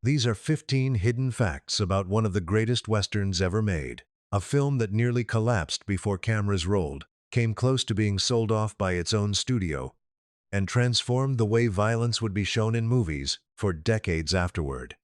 These are 15 hidden facts about one of the greatest westerns ever made. A film that nearly collapsed before cameras rolled, came close to being sold off by its own studio, and transformed the way violence would be shown in movies for decades afterward.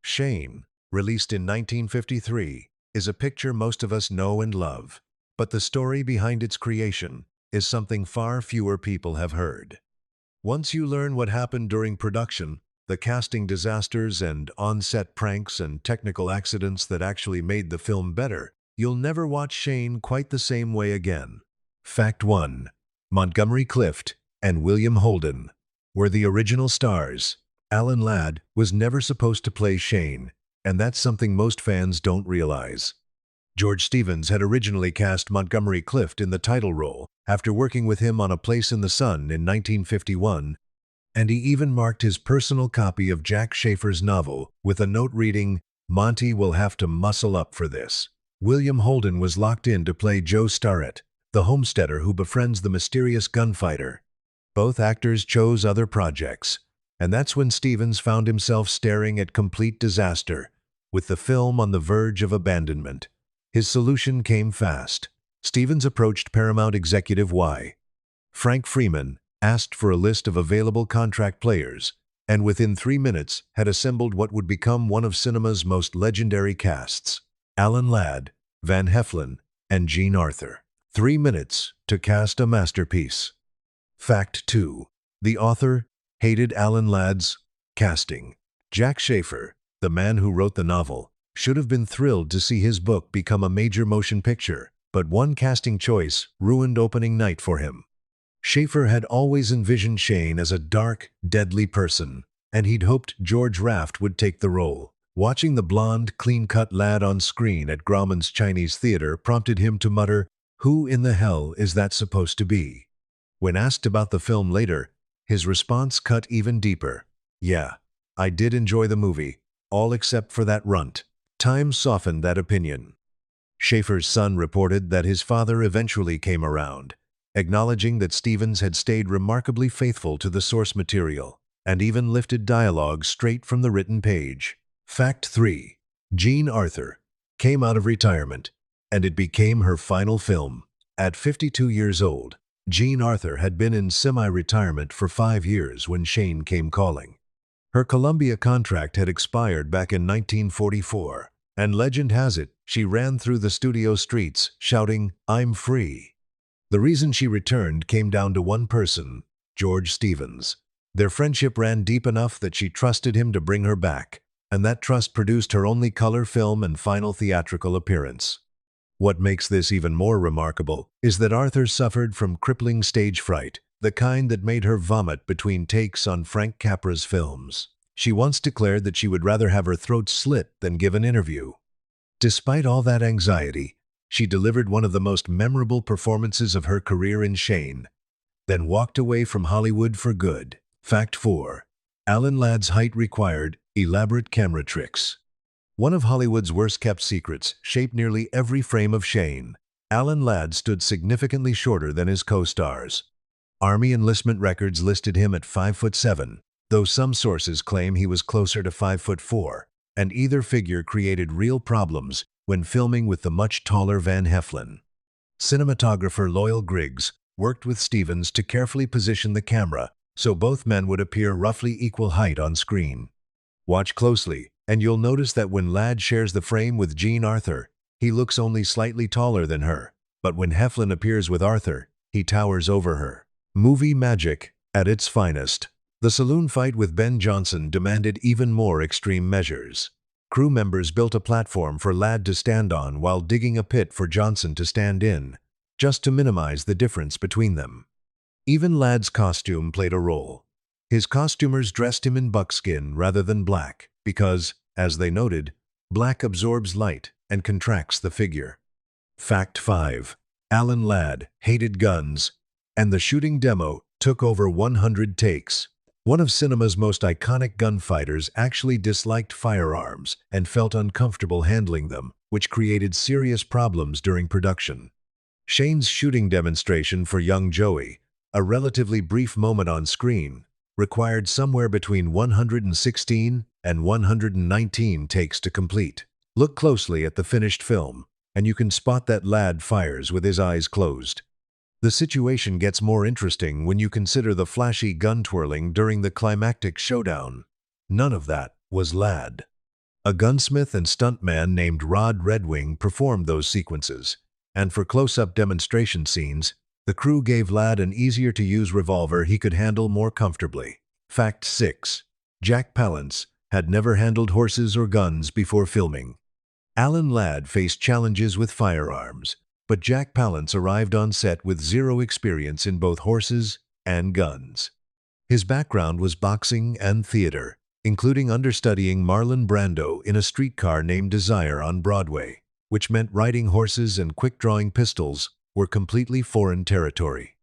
Shane, released in 1953, is a picture most of us know and love, but the story behind its creation is something far fewer people have heard. Once you learn what happened during production, the casting disasters and on-set pranks and technical accidents that actually made the film better, you'll never watch Shane quite the same way again. Fact 1. Montgomery Clift and William Holden were the original stars. Alan Ladd was never supposed to play Shane, and that's something most fans don't realize. George Stevens had originally cast Montgomery Clift in the title role after working with him on A Place in the Sun in 1951, and he even marked his personal copy of Jack Schaefer's novel with a note reading, "Monty will have to muscle up for this." William Holden was locked in to play Joe Starrett, the homesteader who befriends the mysterious gunfighter. Both actors chose other projects, and that's when Stevens found himself staring at complete disaster, with the film on the verge of abandonment. His solution came fast. Stevens approached Paramount executive Frank Freeman, asked for a list of available contract players, and within 3 minutes had assembled what would become one of cinema's most legendary casts: Alan Ladd, Van Heflin, and Jean Arthur. 3 minutes to cast a masterpiece. Fact 2. The author hated Alan Ladd's casting. Jack Schaefer, the man who wrote the novel, should have been thrilled to see his book become a major motion picture, but one casting choice ruined opening night for him. Schaefer had always envisioned Shane as a dark, deadly person, and he'd hoped George Raft would take the role. Watching the blonde, clean-cut lad on screen at Grauman's Chinese Theater prompted him to mutter, "Who in the hell is that supposed to be?" When asked about the film later, his response cut even deeper. "Yeah, I did enjoy the movie, all except for that runt." Time softened that opinion. Schaefer's son reported that his father eventually came around, acknowledging that Stevens had stayed remarkably faithful to the source material, and even lifted dialogue straight from the written page. Fact 3. Jean Arthur came out of retirement, and it became her final film. At 52 years old, Jean Arthur had been in semi-retirement for 5 years when Shane came calling. Her Columbia contract had expired back in 1944, and legend has it she ran through the studio streets shouting, "I'm free." The reason she returned came down to one person, George Stevens. Their friendship ran deep enough that she trusted him to bring her back, and that trust produced her only color film and final theatrical appearance. What makes this even more remarkable is that Arthur suffered from crippling stage fright, the kind that made her vomit between takes on Frank Capra's films. She once declared that she would rather have her throat slit than give an interview. Despite all that anxiety, she delivered one of the most memorable performances of her career in Shane, then walked away from Hollywood for good. Fact 4. Alan Ladd's height required elaborate camera tricks. One of Hollywood's worst-kept secrets shaped nearly every frame of Shane. Alan Ladd stood significantly shorter than his co-stars. Army enlistment records listed him at 5'7", though some sources claim he was closer to 5'4", and either figure created real problems when filming with the much taller Van Heflin. Cinematographer Loyal Griggs worked with Stevens to carefully position the camera so both men would appear roughly equal height on screen. Watch closely, and you'll notice that when Ladd shares the frame with Jean Arthur, he looks only slightly taller than her, but when Heflin appears with Arthur, he towers over her. Movie magic at its finest. The saloon fight with Ben Johnson demanded even more extreme measures. Crew members built a platform for Ladd to stand on while digging a pit for Johnson to stand in, just to minimize the difference between them. Even Ladd's costume played a role. His costumers dressed him in buckskin rather than black because, as they noted, black absorbs light and contracts the figure. Fact 5. Alan Ladd hated guns, and the shooting demo took over 100 takes. One of cinema's most iconic gunfighters actually disliked firearms and felt uncomfortable handling them, which created serious problems during production. Shane's shooting demonstration for young Joey, a relatively brief moment on screen, required somewhere between 116 and 119 takes to complete. Look closely at the finished film, and you can spot that lad fires with his eyes closed. The situation gets more interesting when you consider the flashy gun twirling during the climactic showdown. None of that was lad. A gunsmith and stuntman named Rod Redwing performed those sequences, and for close-up demonstration scenes, the crew gave Lad an easier-to-use revolver he could handle more comfortably. Fact 6. Jack Palance had never handled horses or guns before filming. Alan Ladd faced challenges with firearms, but Jack Palance arrived on set with zero experience in both horses and guns. His background was boxing and theater, including understudying Marlon Brando in A Streetcar Named Desire on Broadway, which meant riding horses and quick-drawing pistols were completely foreign territory.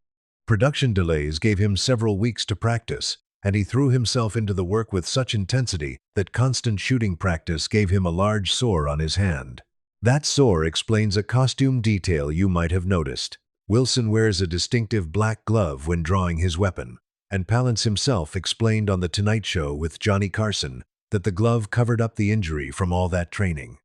Production delays gave him several weeks to practice, and he threw himself into the work with such intensity that constant shooting practice gave him a large sore on his hand. That sore explains a costume detail you might have noticed. Wilson wears a distinctive black glove when drawing his weapon, and Palance himself explained on The Tonight Show with Johnny Carson that the glove covered up the injury from all that training.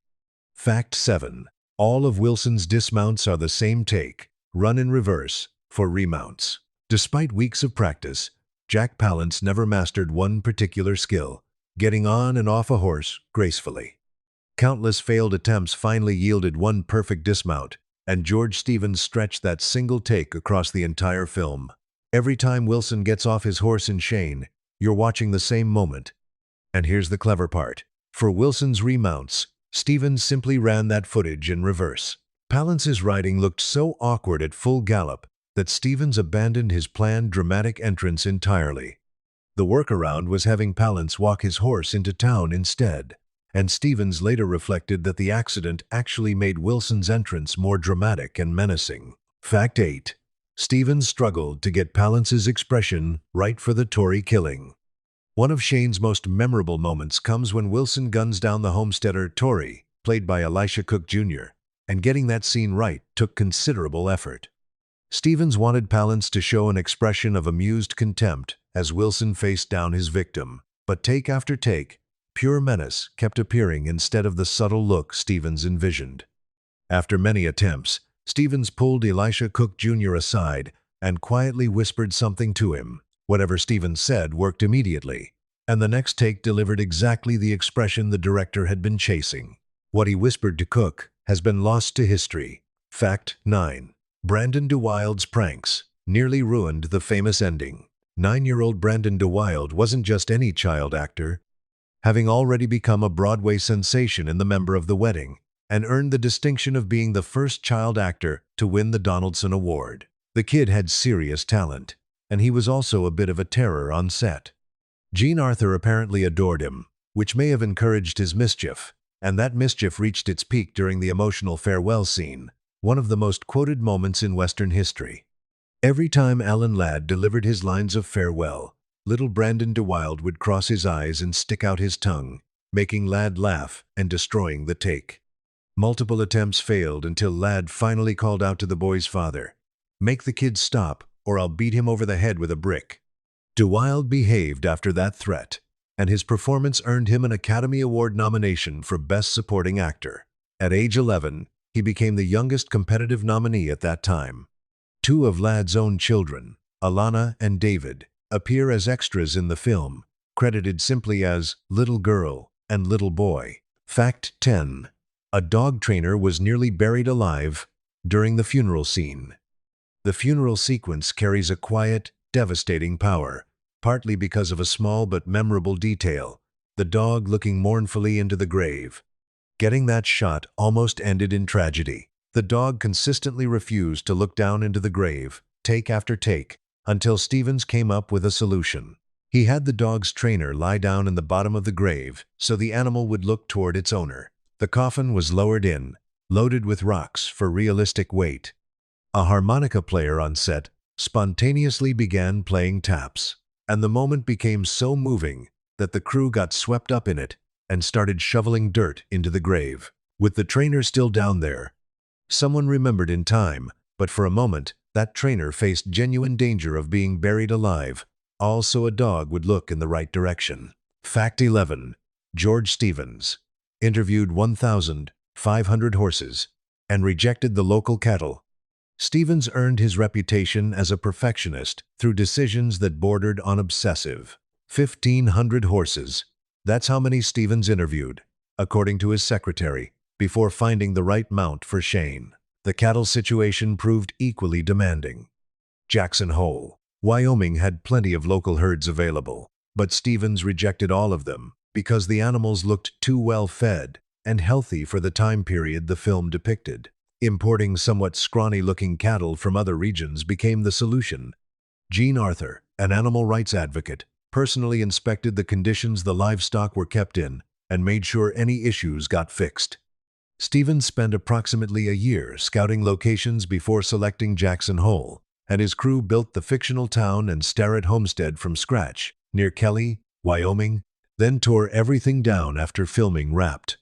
Fact 7. All of Wilson's dismounts are the same take, run in reverse, for remounts. Despite weeks of practice, Jack Palance never mastered one particular skill, getting on and off a horse gracefully. Countless failed attempts finally yielded one perfect dismount, and George Stevens stretched that single take across the entire film. Every time Wilson gets off his horse in Shane, you're watching the same moment. And here's the clever part. For Wilson's remounts, Stevens simply ran that footage in reverse. Palance's riding looked so awkward at full gallop that Stevens abandoned his planned dramatic entrance entirely. The workaround was having Palance walk his horse into town instead, and Stevens later reflected that the accident actually made Wilson's entrance more dramatic and menacing. Fact 8. Stevens struggled to get Palance's expression right for the Tory killing. One of Shane's most memorable moments comes when Wilson guns down the homesteader Tory, played by Elisha Cook Jr., and getting that scene right took considerable effort. Stevens wanted Palance to show an expression of amused contempt as Wilson faced down his victim, but take after take, pure menace kept appearing instead of the subtle look Stevens envisioned. After many attempts, Stevens pulled Elisha Cook Jr. aside and quietly whispered something to him. Whatever Stevens said worked immediately, and the next take delivered exactly the expression the director had been chasing. What he whispered to Cook has been lost to history. Fact 9. Brandon DeWilde's pranks nearly ruined the famous ending. 9-year-old Brandon DeWilde wasn't just any child actor, having already become a Broadway sensation in The Member of the Wedding, and earned the distinction of being the first child actor to win the Donaldson Award. The kid had serious talent, and he was also a bit of a terror on set. Jean Arthur apparently adored him, which may have encouraged his mischief, and that mischief reached its peak during the emotional farewell scene, one of the most quoted moments in Western history. Every time Alan Ladd delivered his lines of farewell, little Brandon DeWilde would cross his eyes and stick out his tongue, making Ladd laugh and destroying the take. Multiple attempts failed until Ladd finally called out to the boy's father, "Make the kid stop, or I'll beat him over the head with a brick." DeWilde behaved after that threat, and his performance earned him an Academy Award nomination for Best Supporting Actor. At age 11, he became the youngest competitive nominee at that time. Two of Ladd's own children, Alana and David, appear as extras in the film, credited simply as Little Girl and Little Boy. Fact 10. A dog trainer was nearly buried alive during the funeral scene. The funeral sequence carries a quiet, devastating power, partly because of a small but memorable detail, the dog looking mournfully into the grave. Getting that shot almost ended in tragedy. The dog consistently refused to look down into the grave, take after take, until Stevens came up with a solution. He had the dog's trainer lie down in the bottom of the grave so the animal would look toward its owner. The coffin was lowered in, loaded with rocks for realistic weight. A harmonica player on set spontaneously began playing taps, and the moment became so moving that the crew got swept up in it and started shoveling dirt into the grave. With the trainer still down there, someone remembered in time, but for a moment, that trainer faced genuine danger of being buried alive, also a dog would look in the right direction. Fact 11. George Stevens, interviewed 1,500 horses and rejected the local cattle. Stevens earned his reputation as a perfectionist through decisions that bordered on obsessive. 1,500 horses. That's how many Stevens interviewed, according to his secretary, before finding the right mount for Shane. The cattle situation proved equally demanding. Jackson Hole, Wyoming had plenty of local herds available, but Stevens rejected all of them because the animals looked too well fed and healthy for the time period the film depicted. Importing somewhat scrawny-looking cattle from other regions became the solution. Gene Arthur, an animal rights advocate, personally inspected the conditions the livestock were kept in and made sure any issues got fixed. Stevens spent approximately a year scouting locations before selecting Jackson Hole, and his crew built the fictional town and Starrett homestead from scratch, near Kelly, Wyoming, then tore everything down after filming wrapped.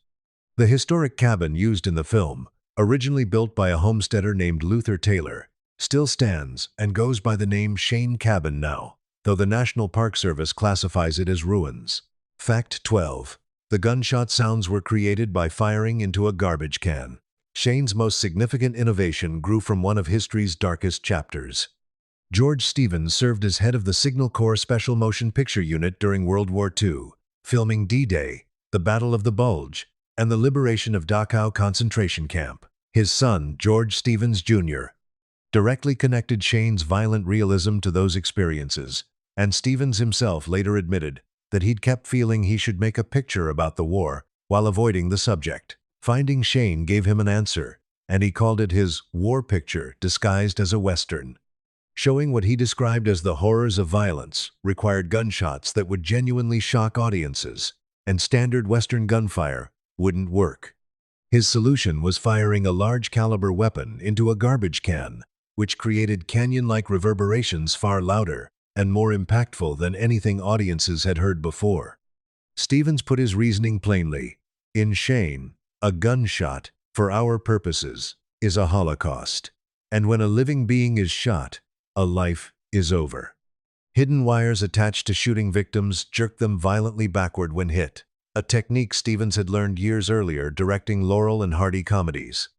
The historic cabin used in the film, originally built by a homesteader named Luther Taylor, still stands and goes by the name Shane Cabin now, though the National Park Service classifies it as ruins. Fact 12. The gunshot sounds were created by firing into a garbage can. Shane's most significant innovation grew from one of history's darkest chapters. George Stevens served as head of the Signal Corps Special Motion Picture Unit during World War II, filming D-Day, the Battle of the Bulge, and the liberation of Dachau concentration camp. His son, George Stevens Jr., directly connected Shane's violent realism to those experiences, and Stevens himself later admitted that he'd kept feeling he should make a picture about the war while avoiding the subject. Finding Shane gave him an answer, and he called it his war picture disguised as a Western. Showing what he described as the horrors of violence required gunshots that would genuinely shock audiences, and standard Western gunfire wouldn't work. His solution was firing a large-caliber weapon into a garbage can, which created canyon-like reverberations far louder and more impactful than anything audiences had heard before. Stevens put his reasoning plainly. In Shane, a gunshot, for our purposes, is a holocaust. And when a living being is shot, a life is over. Hidden wires attached to shooting victims jerk them violently backward when hit, a technique Stevens had learned years earlier directing Laurel and Hardy comedies.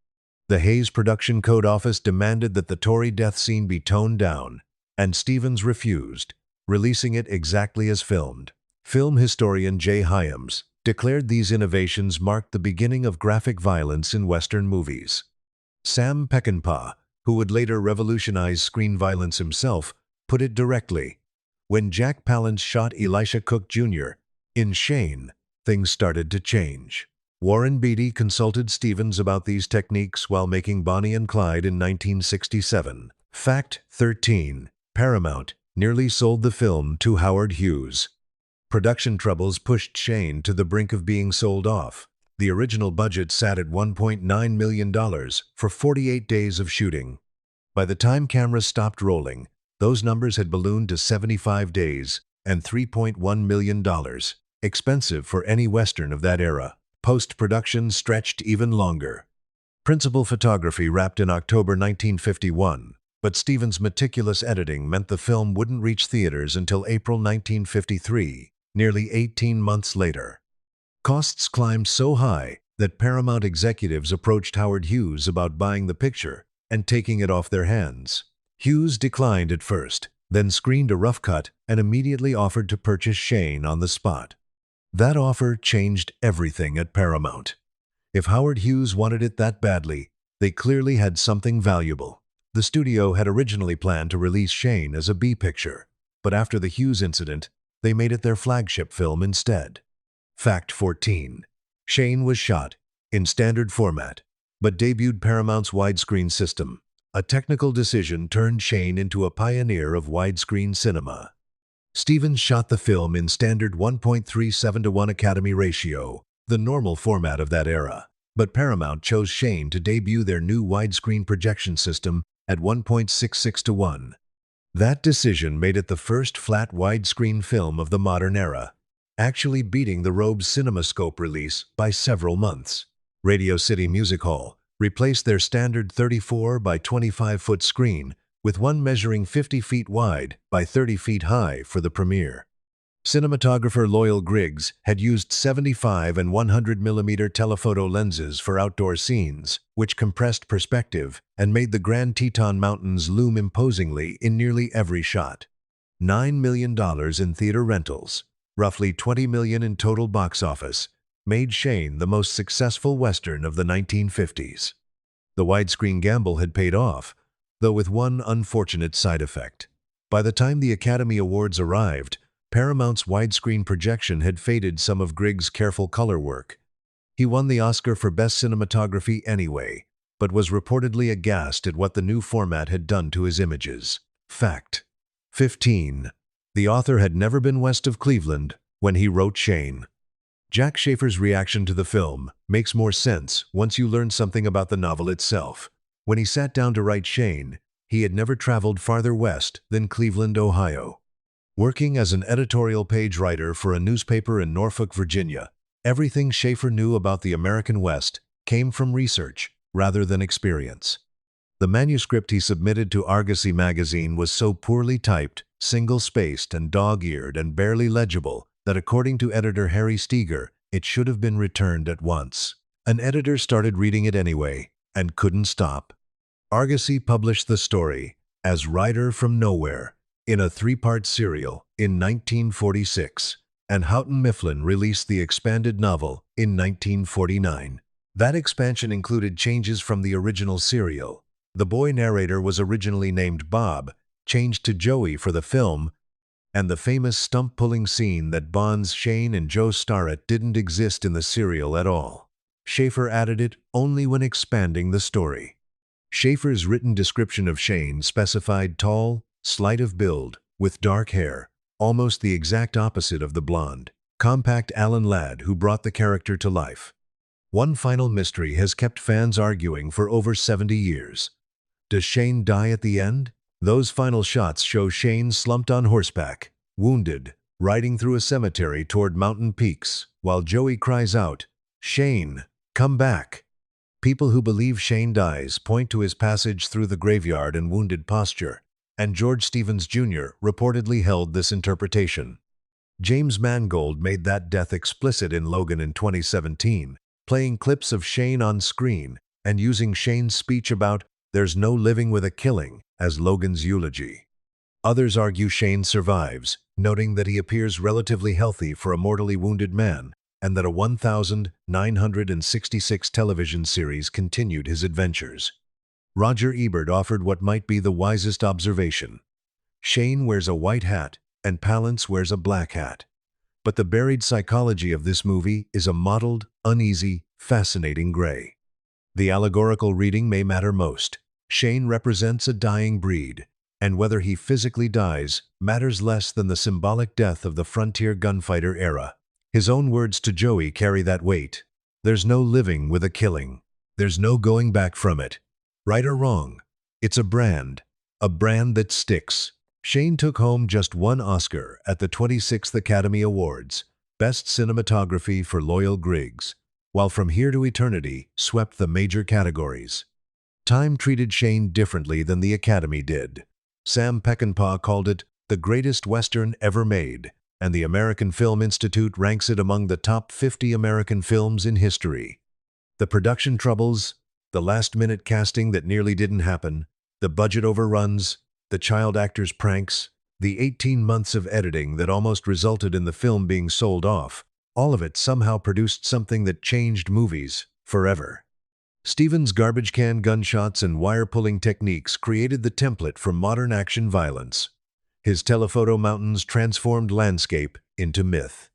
The Hayes Production Code Office demanded that the Tory death scene be toned down, and Stevens refused, releasing it exactly as filmed. Film historian Jay Hyams declared these innovations marked the beginning of graphic violence in Western movies. Sam Peckinpah, who would later revolutionize screen violence himself, put it directly. When Jack Palance shot Elisha Cook Jr. in Shane, things started to change. Warren Beatty consulted Stevens about these techniques while making Bonnie and Clyde in 1967. Fact 13. Paramount nearly sold the film to Howard Hughes. Production troubles pushed Shane to the brink of being sold off. The original budget sat at $1.9 million for 48 days of shooting. By the time cameras stopped rolling, those numbers had ballooned to 75 days and $3.1 million, expensive for any Western of that era. Post-production stretched even longer. Principal photography wrapped in October 1951, but Stevens' meticulous editing meant the film wouldn't reach theaters until April 1953, nearly 18 months later. Costs climbed so high that Paramount executives approached Howard Hughes about buying the picture and taking it off their hands. Hughes declined at first, then screened a rough cut and immediately offered to purchase Shane on the spot. That offer changed everything at Paramount. If Howard Hughes wanted it that badly, they clearly had something valuable. The studio had originally planned to release Shane as a B picture, but after the Hughes incident, they made it their flagship film instead. Fact 14. Shane was shot in standard format, but debuted Paramount's widescreen system. A technical decision turned Shane into a pioneer of widescreen cinema. Stevens shot the film in standard 1.37:1 Academy ratio, the normal format of that era, but Paramount chose Shane to debut their new widescreen projection system at 1.66:1. That decision made it the first flat widescreen film of the modern era, actually beating the Robe's CinemaScope release by several months. Radio City Music Hall replaced their standard 34 by 25-foot screen with one measuring 50 feet wide by 30 feet high for the premiere. Cinematographer Loyal Griggs had used 75 and 100mm telephoto lenses for outdoor scenes, which compressed perspective and made the Grand Teton Mountains loom imposingly in nearly every shot. $9 million in theater rentals, roughly $20 million in total box office, made Shane the most successful Western of the 1950s. The widescreen gamble had paid off, though with one unfortunate side effect. By the time the Academy Awards arrived, Paramount's widescreen projection had faded some of Griggs' careful color work. He won the Oscar for Best Cinematography anyway, but was reportedly aghast at what the new format had done to his images. Fact. 15. The author had never been west of Cleveland when he wrote Shane. Jack Schaefer's reaction to the film makes more sense once you learn something about the novel itself. When he sat down to write Shane, he had never traveled farther west than Cleveland, Ohio. Working as an editorial page writer for a newspaper in Norfolk, Virginia, everything Schaefer knew about the American West came from research rather than experience. The manuscript he submitted to Argosy magazine was so poorly typed, single-spaced and dog-eared and barely legible that according to editor Harry Steger, it should have been returned at once. An editor started reading it anyway and couldn't stop. Argosy published the story as Rider from Nowhere in a 3-part serial in 1946, and Houghton Mifflin released the expanded novel in 1949. That expansion included changes from the original serial. The boy narrator was originally named Bob, changed to Joey for the film, and the famous stump-pulling scene that bonds Shane and Joe Starrett didn't exist in the serial at all. Schaefer added it only when expanding the story. Schaefer's written description of Shane specified tall, slight of build, with dark hair, almost the exact opposite of the blonde, compact Alan Ladd who brought the character to life. One final mystery has kept fans arguing for over 70 years. Does Shane die at the end? Those final shots show Shane slumped on horseback, wounded, riding through a cemetery toward mountain peaks, while Joey cries out, "Shane, come back!" People who believe Shane dies point to his passage through the graveyard and wounded posture, and George Stevens Jr. reportedly held this interpretation. James Mangold made that death explicit in Logan in 2017, playing clips of Shane on screen and using Shane's speech about "there's no living with a killing" as Logan's eulogy. Others argue Shane survives, noting that he appears relatively healthy for a mortally wounded man, and that a 1,966 television series continued his adventures. Roger Ebert offered what might be the wisest observation. Shane wears a white hat, and Palance wears a black hat. But the buried psychology of this movie is a mottled, uneasy, fascinating gray. The allegorical reading may matter most. Shane represents a dying breed, and whether he physically dies matters less than the symbolic death of the frontier gunfighter era. His own words to Joey carry that weight. "There's no living with a killing. There's no going back from it. Right or wrong, it's a brand that sticks." Shane took home just one Oscar at the 26th Academy Awards, Best Cinematography for Loyal Griggs, while From Here to Eternity swept the major categories. Time treated Shane differently than the Academy did. Sam Peckinpah called it the greatest Western ever made, and the American Film Institute ranks it among the top 50 American films in history. The production troubles, the last-minute casting that nearly didn't happen, the budget overruns, the child actors' pranks, the 18 months of editing that almost resulted in the film being sold off, all of it somehow produced something that changed movies forever. Stevens' garbage can gunshots and wire-pulling techniques created the template for modern action violence. His telephoto mountains transformed landscape into myth.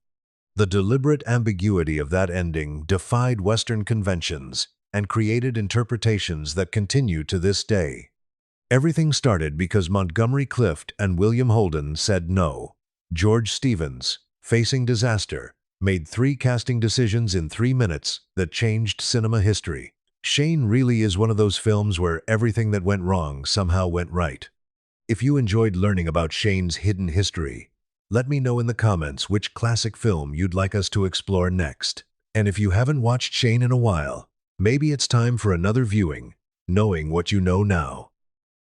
The deliberate ambiguity of that ending defied Western conventions and created interpretations that continue to this day. Everything started because Montgomery Clift and William Holden said no. George Stevens, facing disaster, made 3 casting decisions in 3 minutes that changed cinema history. Shane really is one of those films where everything that went wrong somehow went right. If you enjoyed learning about Shane's hidden history, let me know in the comments which classic film you'd like us to explore next. And if you haven't watched Shane in a while, maybe it's time for another viewing, knowing what you know now.